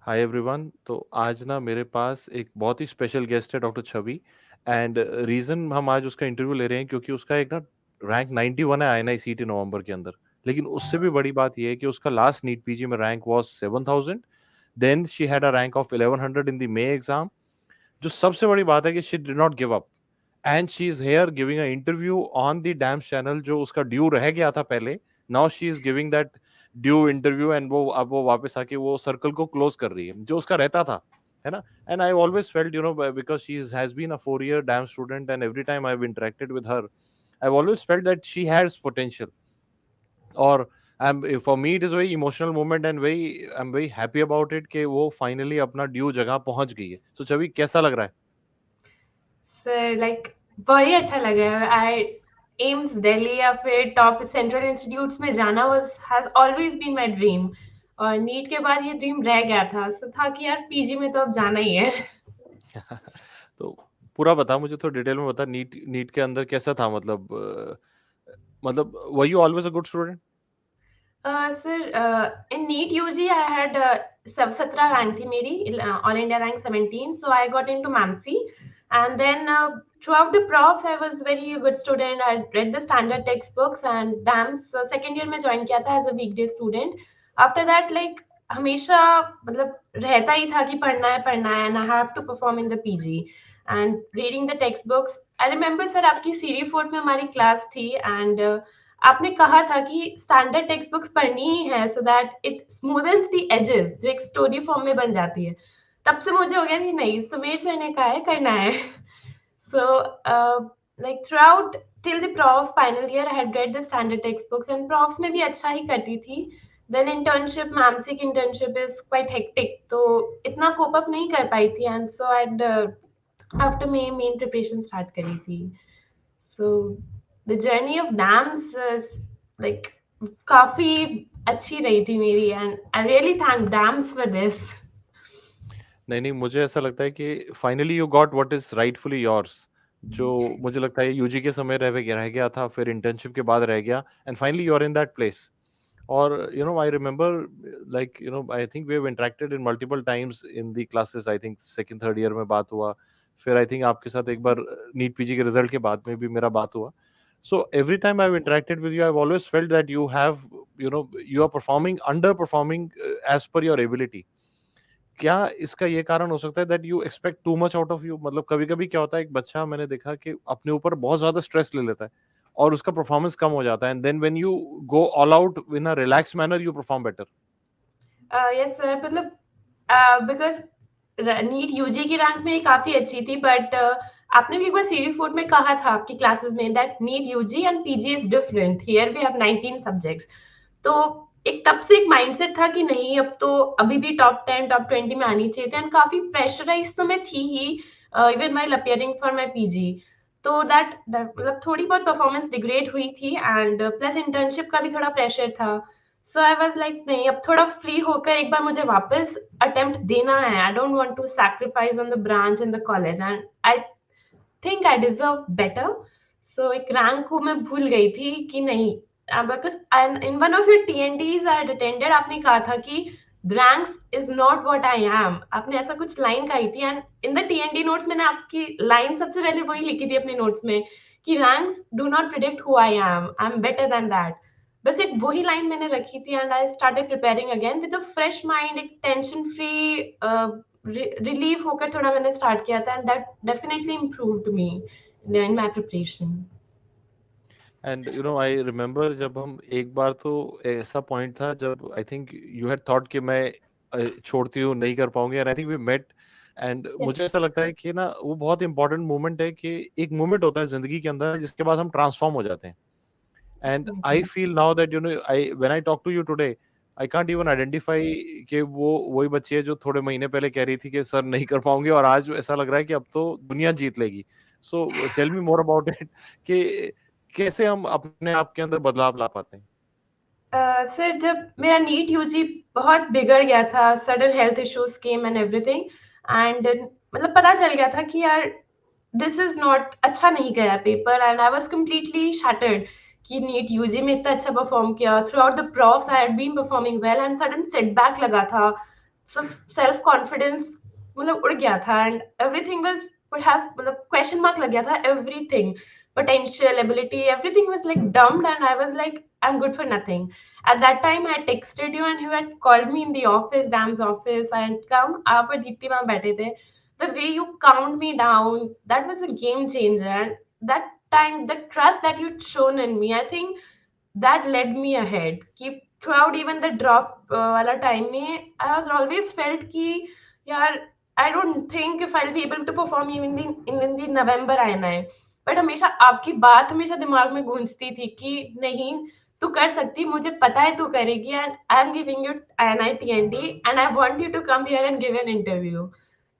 Hi everyone. तो आज ना मेरे पास एक बहुत ही स्पेशल गेस्ट है, डॉक्टर छवि। एंड रीज़न हम आज उसका इंटरव्यू ले रहे हैं क्योंकि उसका एक ना रैंक 91 है आईएनआईसीटी नवंबर के अंदर। लेकिन उससे भी बड़ी बात ये है कि उसका लास्ट नीट पीजी में rank was 7000। Then she had a rank of 1100 in the May exam. जो सबसे बड़ी बात है कि she did not give up and she is here giving a interview on the DAMS channel, जो उसका due रह गया था पहले। Now she is giving that due interview and वो अब वो वापस आके वो सर्कल को क्लोज कर रही है जो उसका रहता था, है ना। And I always felt, you know, because she has been a 4 year डैम student and every time I have interacted with her, I always felt that she has potential. और for me it is very emotional moment and very I am very happy about it कि वो finally अपना due जगह पहुंच गई है। सो छवि, कैसा लग रहा है? सर लाइक बहुत ही अच्छा लग रहा है। आई एम्स दिल्ली या फिर टॉप सेंट्रल इंस्टीट्यूट्स में जाना was has always been my dream. और नीट के बाद ये ड्रीम रह गया था, सो था कि यार पीजी में तो अब जाना ही है। तो पूरा बता, मुझे थोड़ा डिटेल में बता, नीट नीट के अंदर कैसा था, मतलब मतलब were you always a good student? Sir, in NEET UG, I had 17 rank थी मेरी, all India rank 17, so I got into MAMC. And then throughout the profs, I was very good student. I read the standard textbooks and DAMS. Second year में join किया था as a weekday student. After that, like हमेशा मतलब रहता ही था कि पढ़ना है and I have to perform in the PG. And reading the textbooks, I remember sir आपकी सीरी फोर्थ में हमारी क्लास थी and आपने कहा था कि स्टैंडर्ड टेक्स्ट बुक्स पढ़नी ही है so that it smoothens the edges जो एक स्टोरी फॉर्म में बन जाती है। तब से मुझे हो गया कि नहीं, सुमेर सर ने कहा है करना है। So like through out till the profs final year I had read the standard text books and profs में भी अच्छा ही करती थी। देन इंटर्नशिप, मैमसी की इंटर्नशिप इज क्वाइट हेक्टिक, तो इतना कोप अप नहीं कर पाई थी and so I after main preparation start करी थी। So the journey of dance is like काफी अच्छी रही थी मेरी and I really thank DAMS for this. नहीं नहीं, मुझे ऐसा लगता है कि finally you got what is rightfully yours. जो मुझे लगता है यूजी के समय रह गया था, फिर इंटर्नशिप के बाद रह गया, and finally you are in that place. और you know I remember, like you know, I think we have interacted in multiple times in the classes. I think second third year में बात हुआ, फिर I think आपके साथ एक बार NEET PG के रिजल्ट के बाद में भी मेरा बात हुआ। So every time I have interacted with you, I have always felt that you have, you know, you are performing underperforming as per your ability. क्या इसका ये कारण हो सकता है that you expect too much out of you? मतलब कभी-कभी क्या होता है, एक बच्चा मैंने देखा कि अपने ऊपर बहुत ज़्यादा स्ट्रेस ले लेता है और उसका परफॉर्मेंस कम हो जाता है, and then when you go all out in a relax manner you perform better. Yes sir, मतलब because नीट यूजी की रैंक मेरी काफी अच्छी थी बट आपने भी एक बार सीरी फोर्थ में कहा था आपकी क्लासेस में that NEET UG and PG is different, here we have 19 subjects. तो एक तब से एक माइंडसेट था कि नहीं, अब तो अभी भी टॉप 10 टॉप 20 में आनी चाहिए थी एंड काफी प्रेशराइज तो मैं थी ही even my appearing for my PG. तो दैट मतलब थोड़ी बहुत परफॉर्मेंस डिग्रेड हुई थी एंड प्लस इंटर्नशिप का भी थोड़ा प्रेशर था। सो आई वाज लाइक नहीं, अब थोड़ा फ्री होकर एक बार मुझे वापस अटेम्प्ट देना है। I don't want to sacrifice on the branch in the college and I think I deserve better. So एक रैंक को मैं भूल गई थी कि नहीं, because in one of your TNDs I attended, आपने कहा था कि ranks is not what I am, आपने ऐसा कुछ लाइन कही थी and in the TND notes मैंने आपकी लाइन सबसे पहले वही लिखी थी अपने नोट्स में कि ranks do not predict who I am better than that. बस एक वही लाइन मैंने रखी थी and I started preparing again with a fresh mind, एक टेंशन फ्री रिलीव होकर थोड़ा मैंने स्टार्ट किया था and that definitely improved me in my preparation. And you know I remember, जब हम एक बार, तो ऐसा पॉइंट था जब I think you had thought कि मैं छोड़ती हूँ, नहीं कर पाऊंगी, and I think we met. And मुझे ऐसा लगता है कि ना वो बहुत इंपॉर्टेंट मोमेंट है कि एक मोमेंट होता है जिंदगी के अंदर जिसके बाद हम ट्रांसफॉर्म हो जाते हैं। And I feel now that, you know, I when I talk to you today, I can't even identify कि वो वही बच्ची है जो थोड़े महीने पहले कह रही थी कि सर नहीं कर पाऊंगी, और आज ऐसा लग रहा है कि अब तो दुनिया जीत लेगी। So tell me more about it कि कैसे हम अपने आप के अंदर बदलाव ला पाते हैं। सर जब मेरा नीट यूजी बहुत बिगड़ गया था, sudden health issues came and everything and मतलब पता चल गया था कि यार दिस इज नॉट, अच्छा नहीं गया paper and I was completely shattered कि नीट यूजी में इतना अच्छा परफॉर्म किया throughout the profs, I had been performing well and sudden setback लगा था। सो सेल्फ कॉन्फिडेंस मतलब उड़ गया था एंड एवरीथिंग वाज परहैप्स मतलब क्वेश्चन मार्क लग गया था everything potential ability everything was like dumped and I was like I'm good for nothing at that time I texted you and you had called me in the office DAMS office and come आप और दीप्ति वहां बैठे थे the way you calmed me down that was a game changer and that time the trust that you'd shown in me I think that led me ahead कि throughout even the drop वाला time में I was always felt कि यार I don't think if I'll be able to perform even in the November INI but हमेशा आपकी बात हमेशा दिमाग में गूंजती थी कि नहीं तू कर सकती मुझे पता है तू करेगी and I am giving you INI TND and I want you to come here and give an interview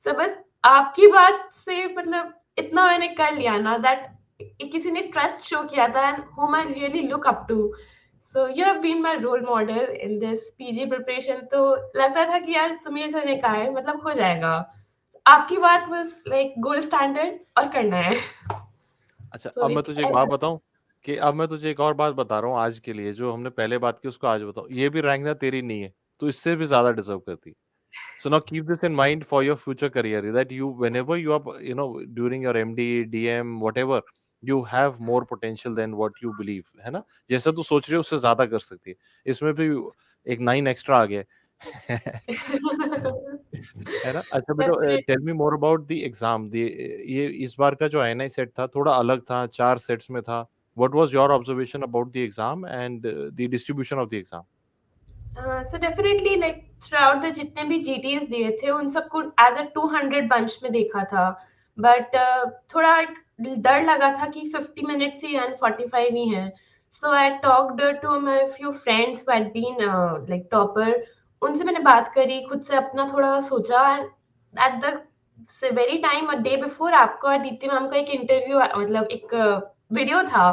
so बस आपकी बात से मतलब इतना मैंने कर लिया ना दैट किसी ने ट्रस्ट शो किया था and whom I really look up to so you have been my role model in this PG preparation तो लगता था कि यार सुमीर सर ने कहा है मतलब हो जाएगा आपकी बात बस लाइक गोल्ड स्टैंडर्ड और करना है अच्छा, सो अब मैं लाइक तुझे एक बात बताऊँ कि अब मैं तुझे एक और बात बता रहा हूँ आज के लिए, जो हमने पहले बात की उसको आज बताऊँ। ये भी रैंक ना तेरी नहीं है, तू इससे भी ज़्यादा डिज़र्व करती है। So now keep this in mind for your future career that you whenever you are during your MD, DM, whatever, you have more potential than what you believe, है ना? जैसा तू सोच रही है उससे ज़्यादा कर सकती है। इसमें भी एक 9 एक्स्ट्रा आ गया है। है ना? अच्छा बेटा, tell me more about the exam. ये इस बार का जो आईएनआई सेट था थोड़ा अलग था, 4 सेट्स में था। What was your observation about the exam and the distribution of the exam? So definitely like through out the जितने भी जीटीएस दिए थे उन सबको एज अ 200 बंच में देखा था बट थोड़ा एक डर लगा था कि 50 मिनट्स ही एंड 45 ही हैं so I talked to my few friends who had been like topper उनसे मैंने बात करी खुद से अपना थोड़ा सोचा and at the very time a day before आपका और दीप्ति मैम का एक इंटरव्यू मतलब एक वीडियो था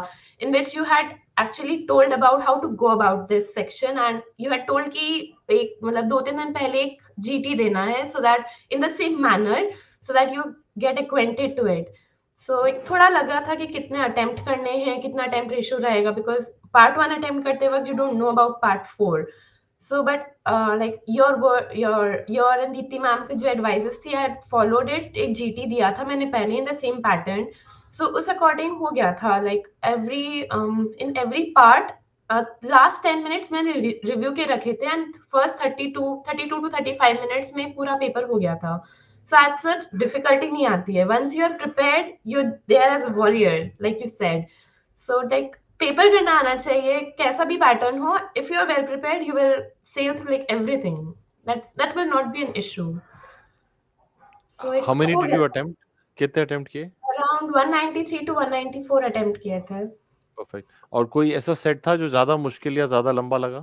in which you had actually told about how to go about this section and you had told कि एक मतलब 2-3 दिन पहले एक GT देना है so that in the same manner so that you get acquainted to it so एक थोड़ा लग रहा था कि कितने अटेम्प्ट करने हैं कितना अटेम्प्ट रेशियो रहेगा because पार्ट 1 अटेम्प्ट करते वक्त you don't know about part 4 so but like your and Deepti ma'am के जो एडवाइजेस थी I had followed it एक GT दिया था मैंने पहले in the same pattern so उस अकॉर्डिंग हो गया था like every in every part last 10 minutes मैंने रिव्यू के रखे थे एंड फर्स्ट 32 टू 35 मिनट्स में पूरा पेपर हो गया था सो एज सच डिफिकल्टी नहीं आती है once you are prepared you there as a warrior like you said so like paper करना आना चाहिए कैसा भी पैटर्न हो if you are well prepared you will sail through like everything that will not be an issue so how एक many हो did गया you attempt? कितने अटेम्प्ट किए? अराउंड 193 टू 194 अटेम्प्ट किए थे परफेक्ट। और कोई ऐसा सेट था जो ज़्यादा मुश्किल या ज़्यादा लंबा लगा?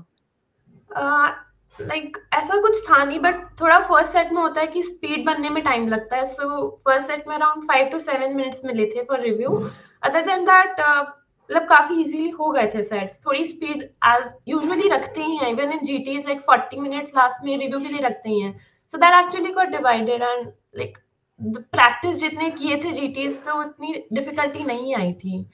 लाइक ऐसा कुछ था नहीं बट थोड़ा फर्स्ट सेट में होता है कि स्पीड बनने में टाइम लगता है सो फर्स्ट सेट में अराउंड 5 to 7 मिनट्स मिले थे for review other than that मतलब काफी इजीली हो गए थे सेट्स थोड़ी स्पीड एज यूजुअली रखते ही हैं इवन इन जीटीज लाइक 40 मिनट्स लास्ट में रिव्यू के लिए रखते ही हैं so that actually got divided and like practice जितने किए थे जीटीज तो उतनी डिफिकल्टी नहीं आई थी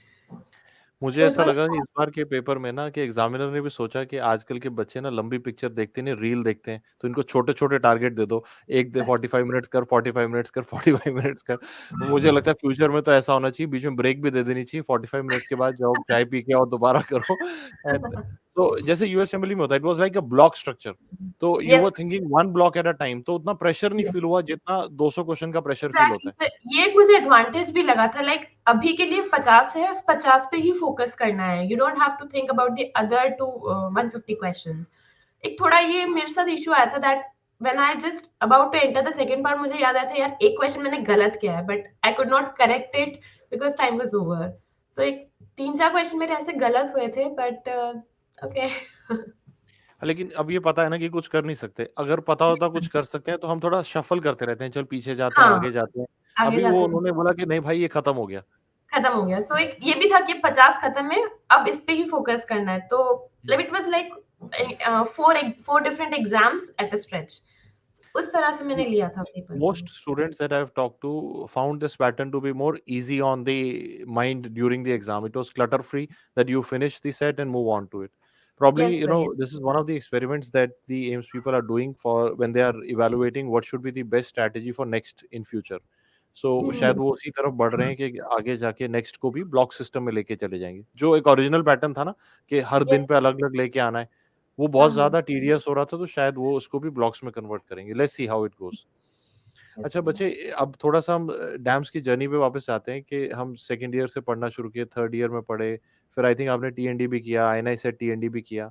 मुझे सो इट ऐसा वाज लगा कि इस बार के पेपर में ना कि एग्जामिनर ने भी सोचा कि आजकल के बच्चे ना लंबी पिक्चर देखते नहीं, रील देखते हैं, तो इनको छोटे-छोटे टारगेट दे दो। एक दे 45 मिनट्स कर, 45 मिनट्स कर, 45 मिनट्स कर। मुझे लगता है फ्यूचर में तो ऐसा होना चाहिए, बीच में ब्रेक भी दे देनी चाहिए, 45 मिनट्स के बाद जाओ चाय पी के आओ, दोबारा करो। एंड तो जैसे यूएसएमएलई में होता है, it was like a block structure. तो you were yes thinking one block at a time, तो उतना प्रेशर नहीं फील हुआ जितना 200 क्वेश्चन का प्रेशर फील होता है। एग्जैक्टली ये मुझे एडवांटेज भी लगा था लाइक अभी के लिए 50 है उस 50 पे ही फोकस करना है you don't have to think about the other two 150 questions एक थोड़ा ये मेरे साथ इशू आया था that when I just about to enter the second part मुझे याद आया था यार एक क्वेश्चन मैंने गलत किया है but I could not correct it because time was over so एक 3-4 क्वेश्चन मेरे ऐसे गलत हुए थे बट ओके लेकिन अब ये पता है ना कि कुछ कर नहीं सकते। अगर पता होता कुछ कर सकते हैं तो हम थोड़ा शफ़ल करते रहते हैं, चल पीछे जाते हैं, हाँ आगे जाते हैं। आगे अभी वो जाते उन्होंने बोला कि नहीं भाई ये खत्म हो गया। खत्म हो गया सो एक ये भी था कि 50 खत्म है अब इस पे ही फोकस करना है तो हुँ। It was like four different exams at a stretch उस तरह से मैंने लिया था पेपर को Most students that I've talked to found this pattern to be more easy on the mind during the exam. It was clutter free that you finish the set and move on to it. Probably, Yes, sir. Yes. this is one of the experiments that the AIIMS people are doing for when they are evaluating what should be the best strategy for next in future. So शायद Mhm. वो उसी तरफ बढ़ रहे हैं कि आगे जाके नेक्स्ट को भी ब्लॉक सिस्टम में लेके चले जाएंगे, जो एक ओरिजिनल पैटर्न था ना कि हर दिन Yes. पे अलग अलग लेके आना है, वो हाँ, बहुत हाँ। ज्यादा टीडियस हो रहा था, तो शायद वो उसको भी ब्लॉक्स में कन्वर्ट करेंगे। Let's see how it goes. Yes, अच्छा sir. बच्चे, अब थोड़ा-सा हम डैम्स की जर्नी पे वापस जाते हैं कि हम सेकंड ईयर से पढ़ना शुरू किए, थर्ड ईयर में पढ़े, फिर आई थिंक आपने टीएनडी भी किया, आईएनआईसेट टीएनडी भी किया।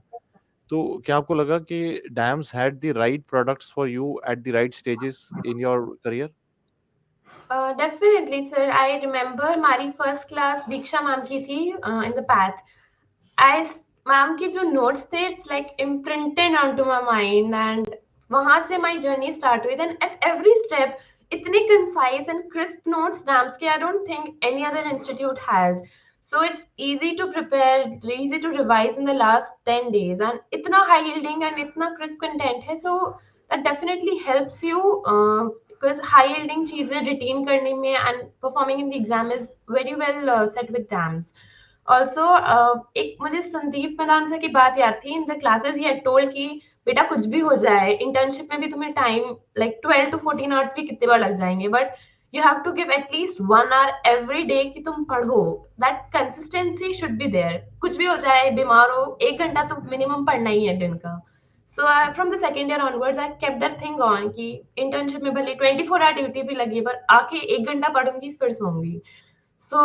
तो क्या आपको लगा कि DAMS had the right products for you at the right stages in your career? Definitely, sir. I remember हमारी फर्स्ट क्लास दीक्षा मैम की थी in the path. I ma'am के जो नोट्स थे it's like imprinted onto my mind and वहां से my journey start हुई. Then at every step इतने concise and crisp notes DAMS के I don't think any other institute has. So it's easy to prepare, easy to revise in the last 10 days and itna high yielding and itna crisp content hai, so that definitely helps you because high yielding cheezeं retain करने में and performing in the exam is very well set with DAMS. Also एक मुझे Sandeep Madan sir की बात याद थी. In the classes he had told कि बेटा कुछ भी हो जाए इंटर्नशिप में भी तुम्हें टाइम लाइक 12 to 14 आवर्स भी कितने बार लग जाएंगे, but you have to give at least 1 hour every day कि तुम पढ़ो. That consistency should be there. कुछ भी हो जाए, बीमार हो, 1 घंटा तो मिनिमम पढ़ना ही है दिन का. So from the second year onwards I kept that thing on कि इंटर्नशिप में भले 24 आवर ड्यूटी भी लगी पर आके 1 घंटा पढ़ूंगी फिर सोऊंगी. सो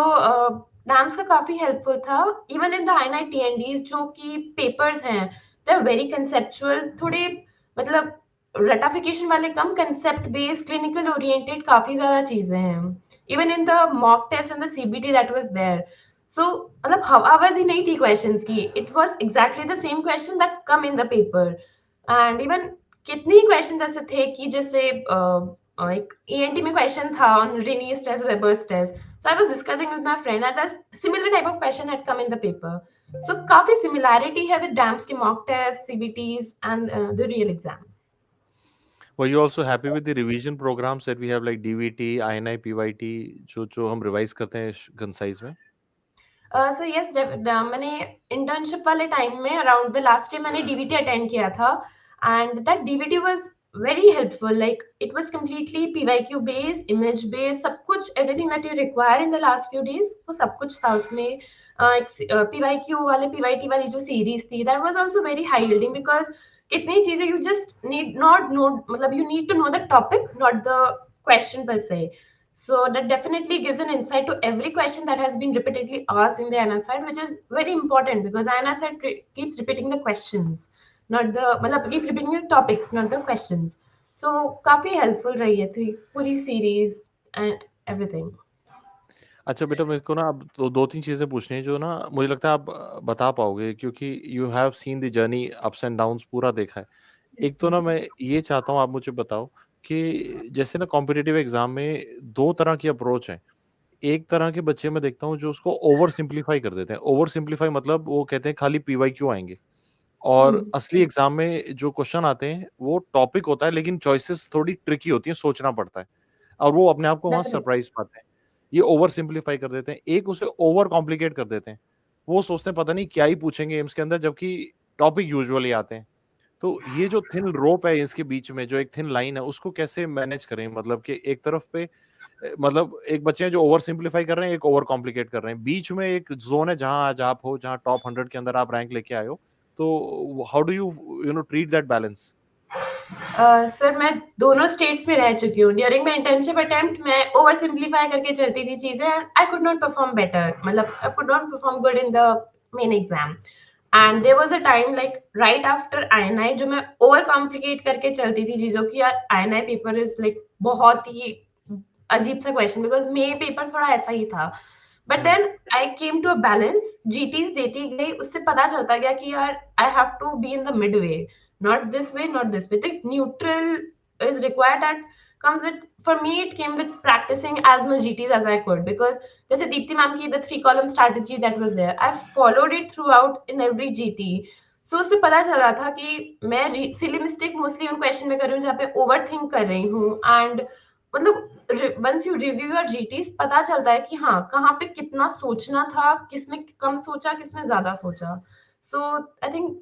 डांस का काफी हेल्पफुल था. इवन इन द INITNDs जो कि पेपर्स हैं दे आर वेरी कंसेप्चुअल, थोड़े मतलब रटाफिकेशन वाले कम, कंसेप्ट बेस्ड क्लिनिकल ओरिएंटेड काफी ज्यादा चीजें हैं. Even in the mock test and the CBT that was there. So मतलब हवाबाजी नहीं थी क्वेश्चंस की. It was exactly the same question that came in the paper. And even कितने क्वेश्चन ऐसे थे कि जैसे एक ENT में क्वेश्चन था on Rinne's test, Weber's test. So I was discussing with my friend and a similar type of question had come in the paper. So काफी similarity है with DAMS के mock tests, CBTs and the real exam. Were you also happy with the revision programs that we have like DVT, INI, PYT, जो हम revise करते हैं concise में? So yes, मैंने internship वाले टाइम में अराउंड द लास्ट ईयर मैंने DVT attend किया था and that DVT was very helpful. Like it was completely PYQ based, image based, सब कुछ everything that you require in the last few days वो सब कुछ था उसमें. पीवाईक्यू वाले पीवाईटी वाली जो सीरीज थी that was also very high yielding because कितनी चीजें you just need not know, मतलब you need to know the topic not the question per se. So that definitely gives an insight to every question that has been repeatedly asked in the INICET, which is very important because INICET keeps repeating the questions, not the, मतलब keep repeating the topics, not the questions. So काफी helpful रही है थी पूरी series and everything. अच्छा बेटा, मेरे को ना अब तो 2-3 चीज़ें पूछनी है जो ना मुझे लगता है आप बता पाओगे, क्योंकि you have seen the journey ups and downs पूरा देखा है। Yes, एक तो sir. ना मैं ये चाहता हूँ आप मुझे बताओ कि जैसे ना कॉम्पिटिटिव एग्ज़ाम में 2 तरह की अप्रोच है। एक तरह के बच्चे मैं देखता हूँ जो उसको ओवर सिम्प्लीफाई कर देते हैं। ओवर सिम्प्लीफाई मतलब वो कहते हैं खाली पीवाईक्यू आएँगे, और Hmm. असली एग्ज़ाम में जो क्वेश्चन आते हैं वो टॉपिक होता है, लेकिन चॉइसेस थोड़ी ट्रिकी होती हैं, सोचना पड़ता है। और वो अपने आप को वहाँ Definitely. सरप्राइज़ पाते हैं। ये ओवर सिम्प्लीफाई कर देते हैं। एक उसे ओवर कॉम्प्लिकेट कर देते हैं। वो सोचते हैं पता नहीं क्या ही पूछेंगे एम्स के अंदर, जबकि टॉपिक यूजुअली आते हैं। तो ये जो थिन रोप है इसके बीच में, जो एक थिन लाइन है, उसको कैसे मैनेज करें? मतलब कि एक तरफ पे मतलब एक बच्चे हैं जो ओवर सिम्प्लीफाई कर रहे हैं, एक ओवर कॉम्प्लिकेट कर रहे हैं। बीच में एक ज़ोन है जहाँ आज आप हो, जहाँ टॉप 100 के अंदर आप रैंक लेके आए हो। तो how do you treat that balance? Sir मैं दोनों स्टेट्स में रह चुकी हूँ. ड्यूरिंग माई इंटर्नशिप अटेम्प्ट मैं ओवर सिंप्लीफाई करके चलती थी चीजें and I could not perform better, मतलब I could not perform good in the main exam. And there was a time like right after INI जो मैं ओवर कॉम्प्लिकेट करके चलती थी चीजों की. यार आईएनआई पेपर इज लाइक बहुत ही अजीब सा क्वेश्चन बिकॉज मे पेपर थोड़ा ऐसा ही था. बट हुँ। Then I came to a balance, GTs देती गई, उससे पता चलता गया कि यार I have to be in the mid way, not this way, not this way. The neutral is required. That comes with, for me, it came with practicing as much GTs as I could because जैसे Deepti ma'am की the 3 column strategy that was there, I followed it throughout in every GT. So उससे पता चल रहा था कि मैं silly mistake mostly उन question में कर रही हूँ जहाँ पे overthink कर रही हूँ. And मतलब once you review your GTs पता चलता है कि हाँ कहाँ पे कितना सोचना था, किसमें कम सोचा, किसमें ज्यादा सोचा. So I think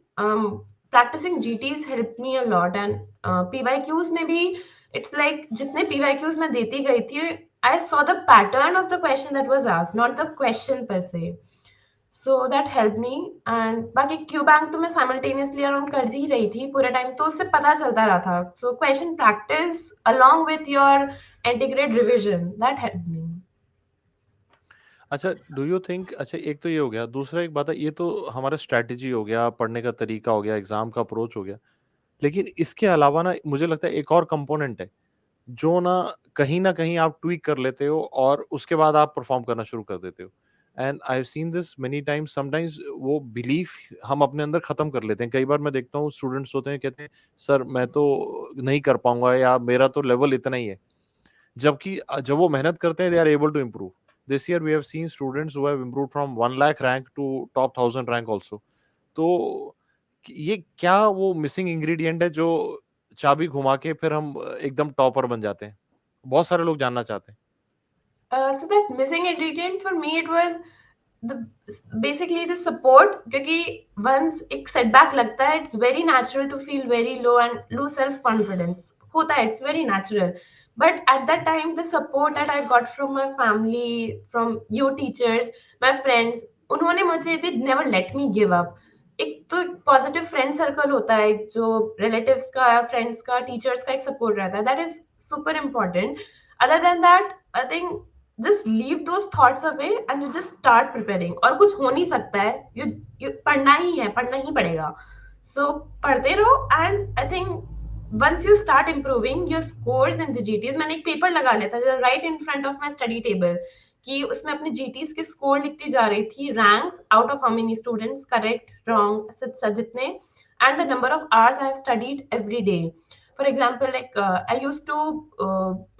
practicing GTs helped me a lot, and PYQs में भी it's like जितने PYQs मैं देती गई थी, I saw the pattern of the question that was asked, not the question per se. So that helped me. And बाकी Q bank तो मैं साइमल्टेनियसली अराउंड कर ही रही थी पूरे टाइम, तो उससे पता चलता रहा था. So question practice along with your integrate revision that helped me. अच्छा, डू यू थिंक, अच्छा एक तो ये हो गया, दूसरा एक बात है, ये तो हमारा स्ट्रैटेजी हो गया, पढ़ने का तरीका हो गया, एग्जाम का अप्रोच हो गया, लेकिन इसके अलावा ना मुझे लगता है एक और कंपोनेंट है जो ना कहीं आप ट्वीक कर लेते हो और उसके बाद आप परफॉर्म करना शुरू कर देते हो। And I have seen this many times, sometimes वो बिलीफ हम अपने अंदर खत्म कर लेते हैं। कई बार मैं देखता हूँ स्टूडेंट्स होते हैं, कहते हैं सर मैं तो नहीं कर पाऊंगा या मेरा तो लेवल इतना ही है, जबकि जब वो मेहनत करते हैं they are able to improve. This year we have seen students who have improved from 1 lakh rank to top 1000 rank also. तो ये क्या वो मिसिंग इंग्रेडिएंट है जो चाबी घुमा के फिर हम एकदम टॉपर बन जाते हैं? बहुत सारे लोग जानना चाहते हैं। So that missing ingredient for me it was the basically the support, क्योंकि once एक setback लगता है it's very natural to feel very low and lose self confidence होता है, it's very natural. But at that time the support that I got from my family, from you teachers, my friends, उन्होंने मुझे they never let me give up. एक तो positive friend circle होता है, जो relatives का, फ्रेंड्स का, teachers का एक सपोर्ट रहता है, that is super important. Other than that I think just leave those thoughts away and you just start preparing. और कुछ हो नहीं सकता है, you पढ़ना ही है, पढ़ना ही पड़ेगा. So पढ़ते रहो and I think once you start improving your scores in the GTs, मैंने एक पेपर लगा लिया था right in front of my study table, कि उसमें अपने GTs के स्कोर लिखती जा रही थी, ranks out of how many students, correct, wrong, जितने, and the number of hours I have studied every day. For example like I use to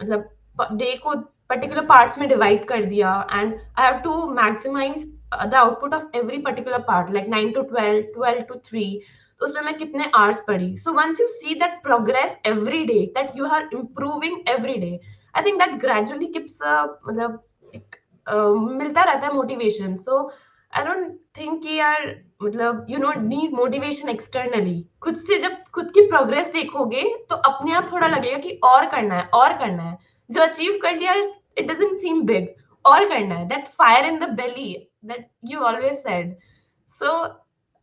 मतलब डे को पर्टिकुलर पार्ट्स में डिवाइड कर दिया, and I have to maximise the output of every particular part, like 9 to 12, 12 to 3. तो उसमें मैं कितने hours पढ़ी. So once you see that progress every day, that you are improving every day, I think that gradually keeps मतलब मिलता रहता है motivation. So I don't think कि यार मतलब you don't need motivation externally. खुद से जब खुद की प्रोग्रेस देखोगे तो अपने आप थोड़ा लगेगा कि और करना है, और करना है. जो अचीव कर लिया इट डजंट सीम बिग, और करना है, that fire in the belly that you always said. So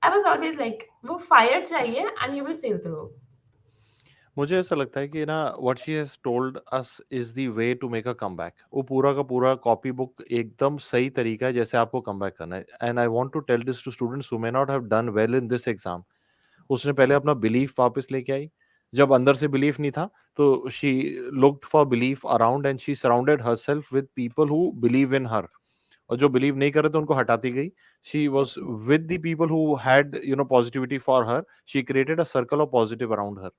I was always like वो फायर चाहिए and you will sail through. मुझे ऐसा लगता है कि ना what she has told us is the way to make a comeback. वो पूरा का पूरा कॉपी बुक एकदम सही तरीका है जैसे आपको कमबैक करना है। And I want to tell this to students who may not have done well in this exam. उसने पहले अपना बिलीफ वापस लेके आई। जब अंदर से बिलीफ नहीं था तो she looked for belief around and she surrounded herself with people who believe in her. और जो बिलीव नहीं कर रहे थे उनको हटाती गई। She was with the people who had positivity for her. She created a circle of positive around her.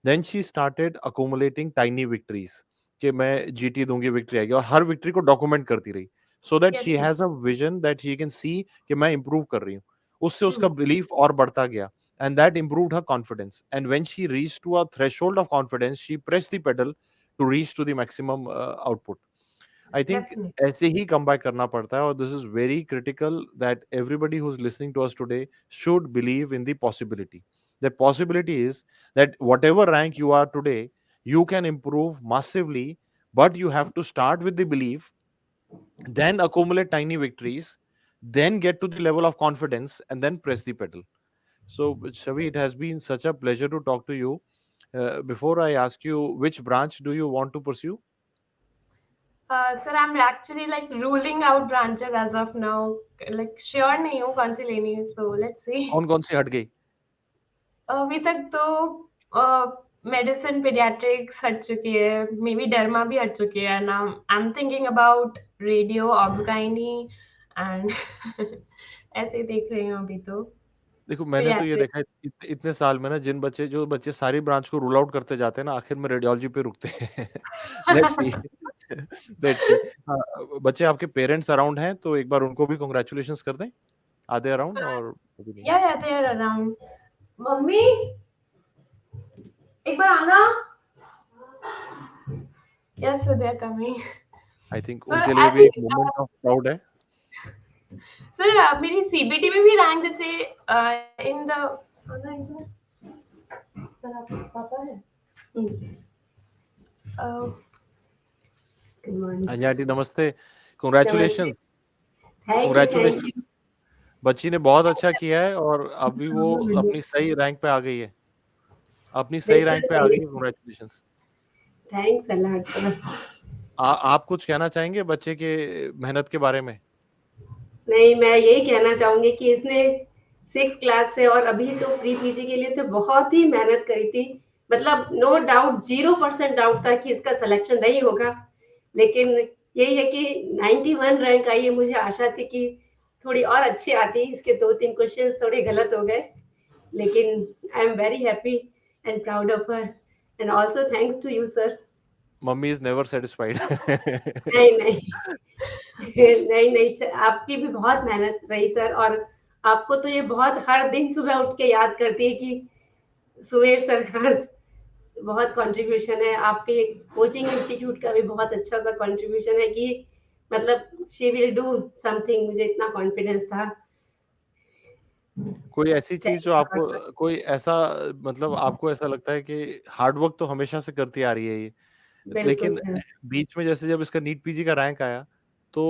Then she started accumulating tiny victories कि मैं जीटी दूंगी, विक्ट्री आएगी, और हर विक्ट्री को डॉक्यूमेंट करती रही so that she yes yes. Has a vision that she can see कि मैं इंप्रूव कर रही हूँ। उससे उसका बिलीफ और बढ़ता गया and that improved her confidence and when she reach to a threshold of confidence she press the pedal to reach to the maximum output. I think definitely. ऐसे ही कम बैक करना पड़ता है और this is very critical that everybody who is listening to us today should believe in the possibility. That possibility is that whatever rank you are today, you can improve massively, but you have to start with the belief, then accumulate tiny victories, then get to the level of confidence, and then press the pedal. So, Shavi, it has been such a pleasure to talk to you. Before I ask you, which branch do you want to pursue? Sir I am actually like ruling out branches as of now, like sure नहीं हूँ कौन सी लेनी है. So let's see. कौन कौन सी हट गई? अभी तक तो मेडिसिन पीडियाट्रिक्स हट चुकी है, मे बी डर्मा भी हट चुकी है. Now I am thinking about radio, obs gynae and ऐसे ही देख रही हूँ अभी तो. देखो, मैंने तो ये पीडियाट्रिक. देखा है इतने साल में ना, जो बच्चे सारी ब्रांच को रूल आउट करते जाते हैं ना, आखिर में रेडियोलॉजी पे रुकते हैं। Let's see. Let's see. बच्चे आपके पेरेंट्स अराउंड हैं तो एक बार उनको भी कांग्रेचुलेशंस कर दें। आधे अराउंड और अभी नहीं? या दे आर अराउंड. मम्मी एक बार आना. Yes sir they are coming. I think so उनके लिए आई भी एक थिंक मोमेंट ऑफ प्राउड है। सर मेरी सीबीटी में भी रैंक जैसे इन द सर आपको पापा है गुड हाँ मॉर्निंग जी आंटी नमस्ते। नमस्ते कांग्रेचुलेशंस। Thank you congratulations. बच्ची ने बहुत अच्छा किया है और अभी वो अपनी सही रैंक पे आ गई है। अपनी सही बिल्कुल रैंक पे आ सही गई है। कांग्रेचुलेशंस। थैंक्स अल्लाह सर आप कुछ कहना चाहेंगे बच्चे के मेहनत के बारे में? नहीं मैं यही कहना चाहूंगी कि इसने 6 क्लास से और अभी तो प्री पीजी के लिए तो बहुत ही मेहनत करी थी मतलब नो डाउट 0% डाउट था कि इसका सिलेक्शन नहीं होगा लेकिन यही है कि 91 रैंक आई है मुझे आशा थी कि थोड़ी और अच्छी आती इसके 2-3 क्वेश्चंस थोड़े गलत हो गए लेकिन I am very happy and proud of her and also thanks to you sir मम्मी इज नेवर सेटिस्फाइड। नहीं नहीं नहीं नहीं आपकी भी बहुत मेहनत रही सर और आपको तो ये बहुत हर दिन सुबह उठ के याद करती है कि सुमेर सर का बहुत कंट्रीब्यूशन है आपके कोचिंग इंस्टीट्यूट का भी बहुत अच्छा सा कंट्रीब्यूशन है कि मतलब शी विल डू समथिंग मुझे इतना कॉन्फिडेंस था कोई ऐसी चीज जो थैंक आपको यू कोई ऐसा मतलब आपको ऐसा लगता है कि हार्ड वर्क तो हमेशा से करती आ रही है ये, बिल्कुल लेकिन सर बीच में जैसे जब इसका नीट पीजी का रैंक आया तो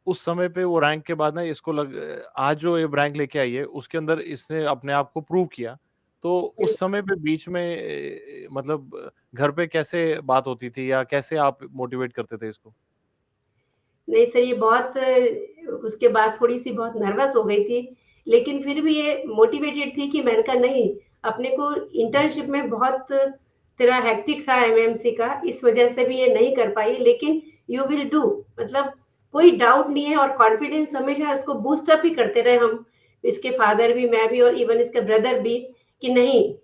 उस समय पे वो रैंक के बाद ना इसको आज जो ये रैंक लेके आई है उसके अंदर इसने अपने आप को प्रूव किया। तो उस समय पे बीच में मतलब घर पे कैसे बात होती थी या कैसे आप मोटिवेट करते थे इसको? नहीं सर ये बहुत उसके बाद थोड़ी-सी बहुत नर्वस हो गई थी, लेकिन फिर भी ये मोटिवेटेड थी कि मैंने कहा नहीं, अपने को इंटर्नशिप में बहुत तेरा हेक्टिक था एमएमसी का, इस वजह से भी ये नहीं कर पाई, लेकिन यू विल डू मतलब कोई डाउट नहीं है और कॉन्फिडेंस हमेशा इसको बूस्ट अप ही करते रहे हम, इसके फादर भी, मैं भी और इवन इसका ब्रदर भी कि नहीं,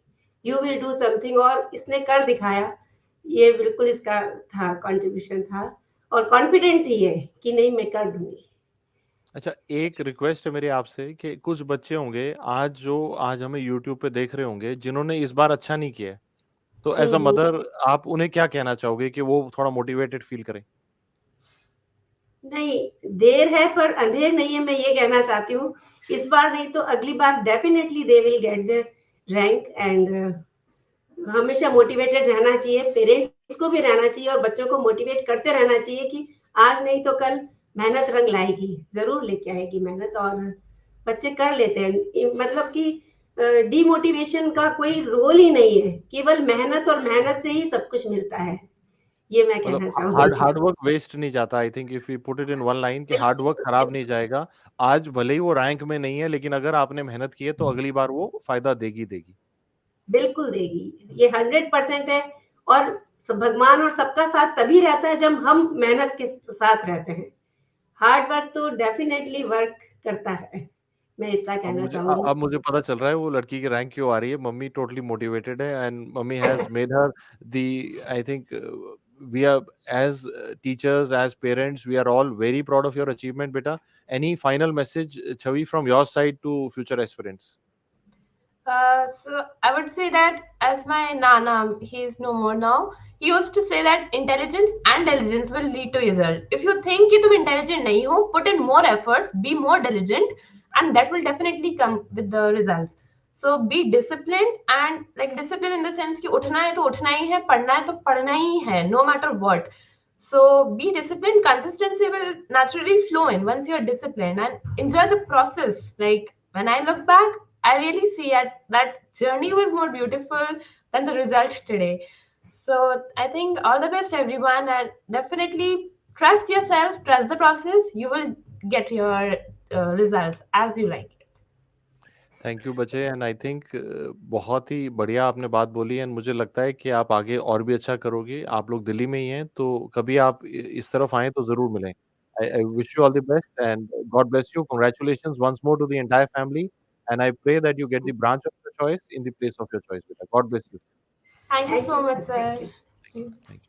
यू विल डू समथिंग और इसने कर दिखाया। ये बिल्कुल इसका था, कंट्रीब्यूशन था। और कॉन्फिडेंट थी ये कि नहीं मैं कर दूंगी अच्छा, एक रिक्वेस्ट है मेरी आपसे कि कुछ बच्चे होंगे आज हमें यूट्यूब पे देख रहे होंगे जिन्होंने इस बार अच्छा नहीं किया है। तो एज़ अ हम्म मदर आप उन्हें क्या कहना चाहोगे कि वो थोड़ा मोटिवेटेड फील करें? नहीं देर है पर अंधेर नहीं है मैं ये कहना चाहती हूँ इस बार नहीं तो अगली बार definitely they will get the rank and हमेशा मोटिवेटेड रहना चाहिए पेरेंट्स को भी रहना चाहिए और बच्चों को मोटिवेट करते रहना चाहिए कि आज नहीं तो कल मेहनत रंग लाएगी जरूर लेके आएगी मेहनत और बच्चे कर लेते हैं मतलब कि डिमोटिवेशन का कोई रोल ही नहीं है केवल मेहनत और मेहनत से ही सब कुछ मिलता है ये मैं मतलब कहना हार्ड चाहूंगी हार्ड वर्क वेस्ट नहीं जाता। I think if we put it in one line कि हार्ड वर्क खराब बिल्कुल नहीं जाएगा। आज भले ही वो रैंक में नहीं है लेकिन अगर आपने मेहनत की है तो अगली बार वो फ़ायदा देगी देगी। बिल्कुल देगी ये 100% है और भगवान और सबका साथ तभी रहता है जब हम मेहनत के साथ रहते हैं हार्ड वर्क तो डेफिनेटली वर्क करता है मैं इतना कहना चाहूंगी अब मुझे पता चल रहा है वो लड़की की रैंक क्यों आ रही है। मम्मी टोटली मोटिवेटेड है and mummy has made her the I think we are as teachers, as parents we are all very proud of your achievement बेटा। Any final message Chhavi from your side to future aspirants? So I would say that as my nana, he is no more now. He used to say that intelligence and diligence will lead to result. If you think कि तुम intelligent नहीं हो, put in more efforts, be more diligent, and that will definitely come with the results. So be disciplined and like discipline in the sense कि उठना है तो उठना ही है, पढ़ना है तो पढ़ना ही है, no matter what. So be disciplined. Consistency will naturally flow in once you're disciplined and enjoy the process. Like when I look back, I really see that journey was more beautiful than the result today. So I think all the best, everyone, and definitely trust yourself, trust the process. You will get your results as you like it. Thank you बच्चे and I think बहुत ही बढ़िया आपने बात बोली and मुझे लगता है कि आप आगे और भी अच्छा करोगे। आप लोग दिल्ली में ही हैं तो कभी आप इस तरफ आएँ तो ज़रूर मिलें। I wish you all the best and God bless you. Congratulations once more to the entire family and I pray that you get the branch of your choice in the place of your choice बेटा। God bless you. Thank you so much, sir. Thank you.